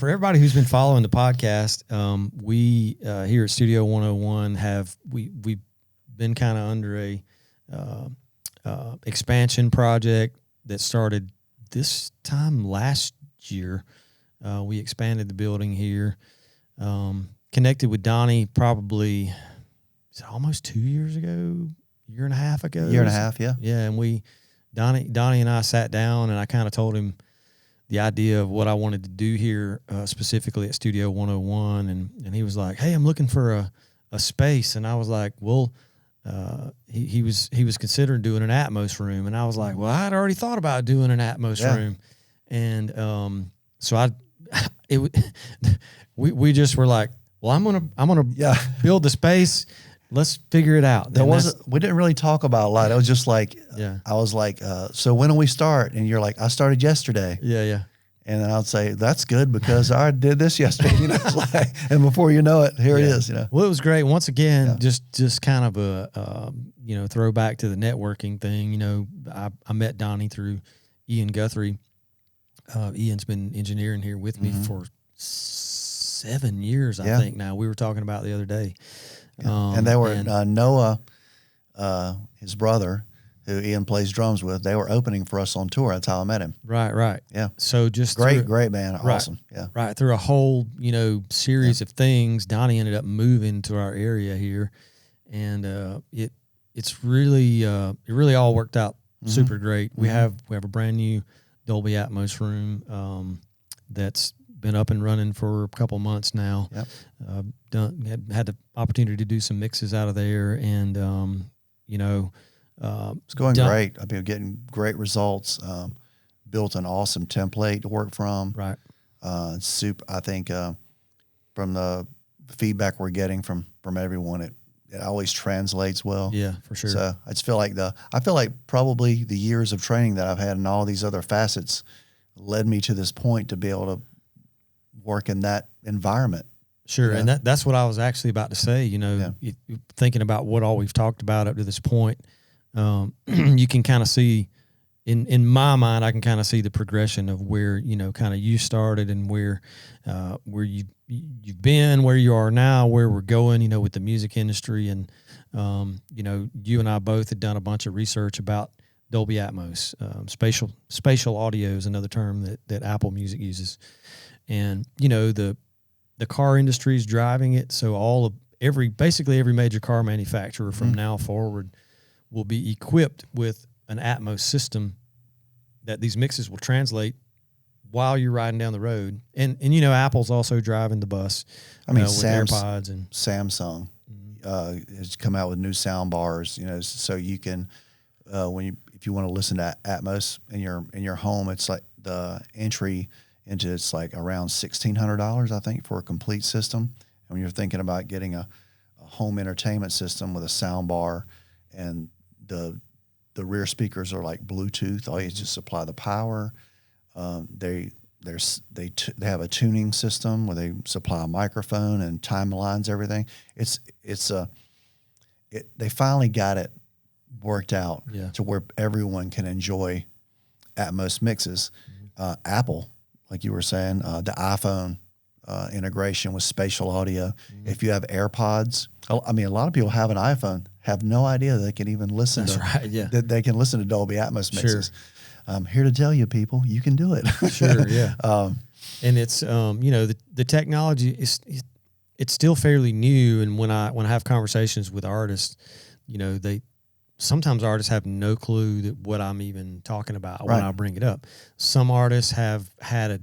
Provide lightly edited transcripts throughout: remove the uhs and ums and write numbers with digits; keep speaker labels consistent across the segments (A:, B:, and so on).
A: for everybody who's been following the podcast, we here at Studio 101 we've been kind of under a expansion project that started this time last year. We expanded the building here. Connected with Donnie probably is it almost 2 years ago, year and a half ago.
B: Year and a half, yeah.
A: Yeah, and Donnie and I sat down and I kind of told him the idea of what I wanted to do here, specifically at Studio 101, and he was like, "Hey, I'm looking for a space," and I was like, "Well." He was considering doing an Atmos room, and I was like, well, I'd already thought about doing an Atmos room, and so we just were like, well, I'm gonna build the space. Let's figure it out.
B: We didn't really talk about a lot. It was just like, I was like, so when do we start? And you're like, I started yesterday.
A: Yeah.
B: And then I'd say, that's good because I did this yesterday, and before you know it, here it is,
A: Well, it was great. Once again, just kind of a, throwback to the networking thing. I met Donnie through Ian Guthrie. Ian's been engineering here with me for 7 years, I think now. We were talking about the other day.
B: And they were, Noah, his brother, who Ian plays drums with, they were opening for us on tour. That's how I met him.
A: Right.
B: Yeah.
A: So just
B: great man. Awesome. Yeah.
A: Right. Through a whole, series of things, Donnie ended up moving to our area here. And it's really it really all worked out super great. We have a brand new Dolby Atmos room that's been up and running for a couple months now. Yep. Had the opportunity to do some mixes out of there, and
B: it's going great. I've been getting great results. Built an awesome template to work from.
A: Right.
B: I think from the feedback we're getting from everyone, it always translates well.
A: Yeah, for sure.
B: So I just feel like probably the years of training that I've had in all these other facets led me to this point to be able to work in that environment.
A: Sure, and that's what I was actually about to say. Thinking about what all we've talked about up to this point, you can kind of see, in my mind, I can kind of see the progression of where kind of you started and where you've been, where you are now, where we're going, with the music industry, and you and I both had done a bunch of research about Dolby Atmos. Spatial audio is another term that Apple Music uses, and the car industry is driving it. So basically every major car manufacturer from now forward will be equipped with an Atmos system that these mixes will translate while you're riding down the road. And Apple's also driving the bus.
B: I mean,
A: with AirPods and
B: Samsung has come out with new sound bars, so you can, if you want to listen to Atmos in your home, it's like the entry into it's like around $1,600, I think, for a complete system. And when you're thinking about getting a home entertainment system with a sound bar, and the rear speakers are like Bluetooth, all you just supply the power. They have a tuning system where they supply a microphone and timelines everything. They finally got it worked out to where everyone can enjoy Atmos mixes. Apple, like you were saying, the iPhone integration with spatial audio. If you have AirPods, I mean, a lot of people have an iPhone, have no idea they can even listen that they can listen to Dolby Atmos mixes.
A: Sure.
B: I'm here to tell you, people, you can do it.
A: Sure, yeah. And it's the technology it's still fairly new, and when I have conversations with artists, sometimes artists have no clue that what I'm even talking about when I bring it up. Some artists have had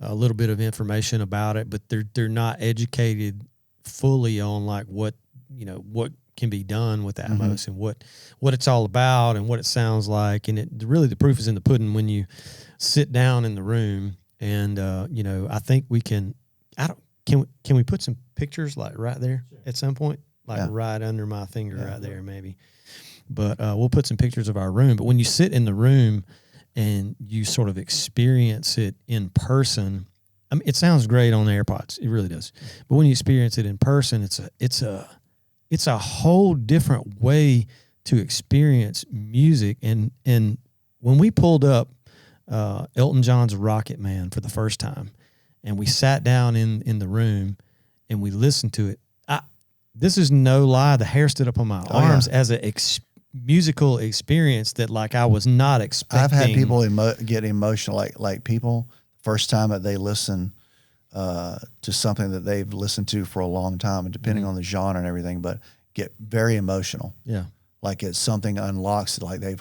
A: a little bit of information about it, but they're not educated fully on like what can be done with Atmos and what it's all about and what it sounds like. And really the proof is in the pudding when you sit down in the room. And I think we can. Can we put some pictures like right there at some point, like right under my finger right there, maybe. But we'll put some pictures of our room. But when you sit in the room and you sort of experience it in person, I mean, it sounds great on the AirPods. It really does. But when you experience it in person, it's a whole different way to experience music. And when we pulled up Elton John's Rocket Man for the first time, and we sat down in the room and we listened to it. This is no lie. The hair stood up on my arms as a musical experience that like I was not expecting.
B: I've had people get emotional, like people first time that they listen to something that they've listened to for a long time, and depending on the genre and everything, but get very emotional.
A: Yeah,
B: like it's something unlocks, like they've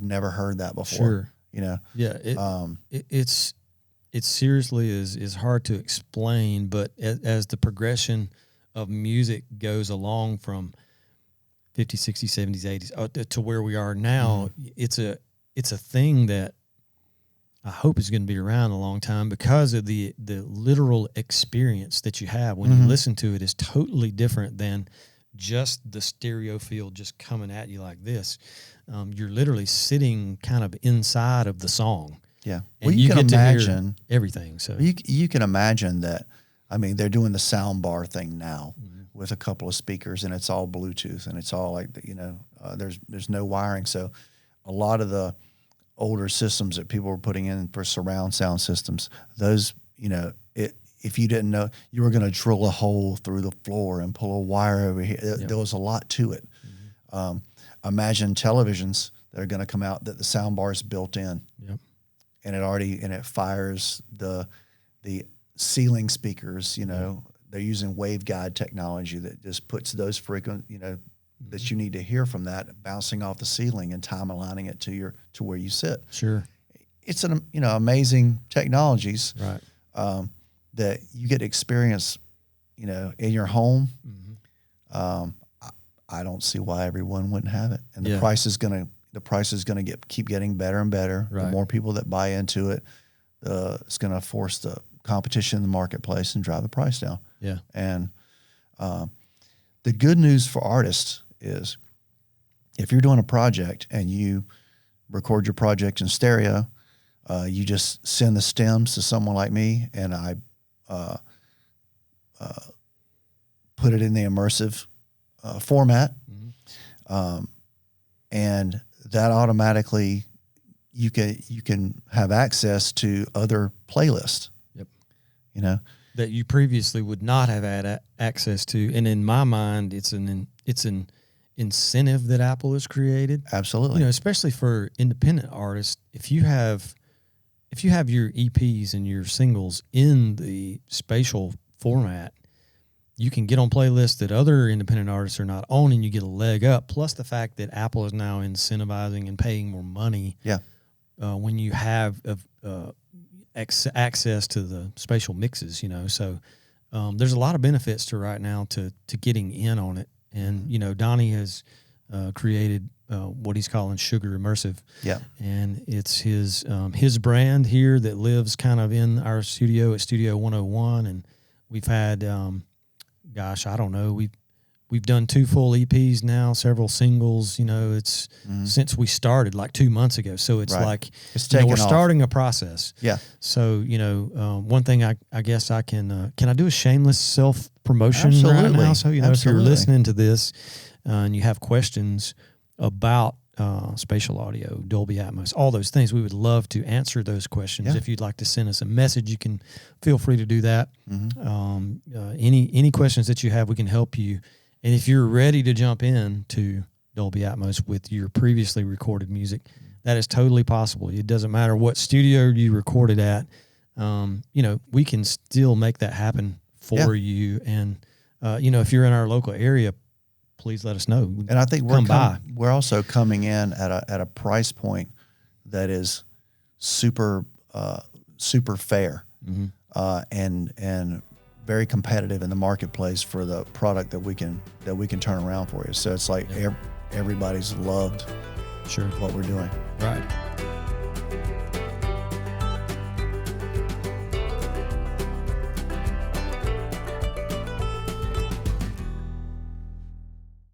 B: never heard that before.
A: Sure,
B: you know.
A: Yeah, it seriously is hard to explain, but as the progression of music goes along from 50s, 60s, 70s, 80s to where we are now, it's a thing that I hope is going to be around a long time because of the literal experience that you have when you listen to it is totally different than just the stereo field just coming at you like this. You're literally sitting kind of inside of the song.
B: Yeah.
A: And you can imagine everything. So
B: you can imagine that. I mean, they're doing the sound bar thing now with a couple of speakers, and it's all Bluetooth, and it's all like, there's no wiring. So a lot of the older systems that people were putting in for surround sound systems, those, if you didn't know, you were going to drill a hole through the floor and pull a wire over here. There was a lot to it. Imagine televisions that are going to come out that the sound bar is built in.
A: Yep.
B: And it fires the ceiling speakers, they're using waveguide technology that just puts those that you need to hear from that bouncing off the ceiling and time aligning it to where you sit.
A: Sure.
B: It's amazing technologies,
A: right.
B: That you get to experience, in your home. I don't see why everyone wouldn't have it. And the price is going to keep getting better and better.
A: Right.
B: The more people that buy into it, it's going to force the competition in the marketplace and drive the price down.
A: Yeah.
B: And the good news for artists is if you're doing a project and you record your project in stereo, you just send the stems to someone like me, and I put it in the immersive format. And that automatically you can have access to other playlists.
A: Yep. That you previously would not have had access to. And in my mind, it's an incentive that Apple has created.
B: Absolutely.
A: Especially for independent artists, if you have your EPs and your singles in the spatial format, you can get on playlists that other independent artists are not on, and you get a leg up. Plus the fact that Apple is now incentivizing and paying more money.
B: Yeah.
A: When you have access to the spatial mixes, so there's a lot of benefits to right now to getting in on it. And Donnie has created what he's calling Sugar Immersive.
B: Yeah. And
A: it's his brand here that lives kind of in our studio at Studio 101, and we've had I don't know, we've done 2 full EPs now, several singles. It's since we started like 2 months ago. So it's like we're starting a process.
B: Yeah.
A: So one thing I guess I can I do a shameless self promotion right now? So if you're listening to this and you have questions about spatial audio, Dolby Atmos, all those things, we would love to answer those questions. Yeah. If you'd like to send us a message, you can feel free to do that. Any questions that you have, we can help you. And if you're ready to jump in to Dolby Atmos with your previously recorded music, that is totally possible. It doesn't matter what studio you recorded at. We can still make that happen for you. And, if you're in our local area, please let us know.
B: And I think we're also coming in at a price point that is super fair, and very competitive in the marketplace for the product that we can turn around for you. So it's like everybody's loved what we're doing.
A: Right.